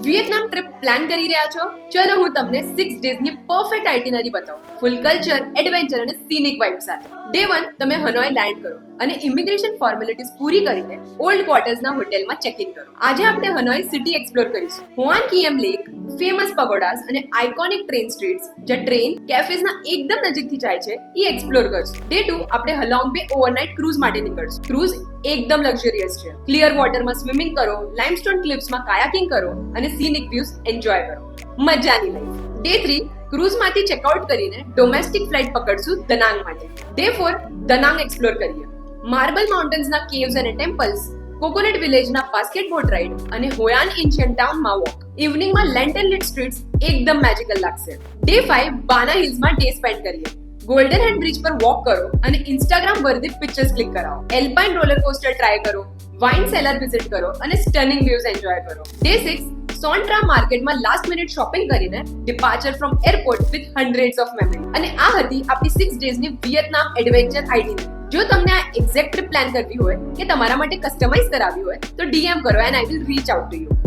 Vietnam trip plan કરી રહ્યા છો? ચલો હું તમને 6 ડેઝની પરફેક્ટ આઇટિનરી બતાવું. ફૂલ કલ્ચર, એડવેન્ચર અને સીનિક વાઇબ સાથે. ડે 1 તમે હનોઈ લેન્ડ કરો અને ઇમિગ્રેશન ફોર્મેલિટીઝ પૂરી કરીને ઓલ્ડ ક્વાર્ટર્સના હોટેલમાં ચેક ઇન કરો. આજે આપણે હનોઈ સિટી એક્સપ્લોર કરીશું. હોઆન કિએમ લેક, ફેમસ પગોડાસ અને આઇકોનિક ટ્રેન સ્ટ્રીટ્સ જે ટ્રેન કેફેઝના એકદમ નજીકથી જાય છે એ એક્સપ્લોર કરશું. ડે 2 આપણે હલોંગ બે ઓવરનાઇટ ક્રૂઝ માટે નીકળશું. ક્રૂઝ એકદમ લક્ઝરિયસ છે. ક્લિયર વોટરમાં સ્વિમિંગ કરો, લાઇમસ્ટોન ક્લિફ્સમાં કાયાકિંગ કરો અને સીનિક વ્યૂઝ એન્જોય કરો. મજાની લાઈફ. ડે 3 ક્રૂઝમાંથી ચેકઆઉટ કરીને ડોમેસ્ટિક ફ્લાઇટ પકડશું દનાંગ માટે. ડે 4 દનાંગ એક્સપ્લોર કરીએ. માર્બલ માઉન્ટેન્સના કેવ્સ અને ટેમ્પલ્સ, કોકોનટ વિલેજના બાસ્કેટ બોટ રાઇડ અને હોયાન એન્શિયન્ટ ટાઉનમાં વોક. ઇવનિંગમાં લેન્ટન લિટ સ્ટ્રીટ્સ એકદમ મેજિકલ લાગશે. ડે 5 બાના હિલ્સમાં ડે સ્પેન્ડ કરીએ. ગોલ્ડન હેન્ડ બ્રિજ પર વોક કરો અને ઇન્સ્ટાગ્રામ વર્ધી પિક્ચર્સ ક્લિક કરાવો. એલ્પાઇન રોલર કોસ્ટર ટ્રાય કરો, વાઇન સેલર વિઝિટ કરો અને સ્ટનિંગ વ્યૂઝ એન્જોય કરો. ડે 6 સોન્ટ્રા માર્કેટમાં લાસ્ટ મિનિટ શોપિંગ કરીને departure from airport with hundreds of memory. અને આ હતી આપણી 6 ડેઝની વિયેતનામ એડવેન્ચર આઇટિનરી. જો તમને આ એક્ઝેક્ટ ટ્રીપ પ્લાન કરવી હોય કે તમારા માટે કસ્ટમાઇઝ કરાવવી હોય તો DM કરો and I will rich out to you.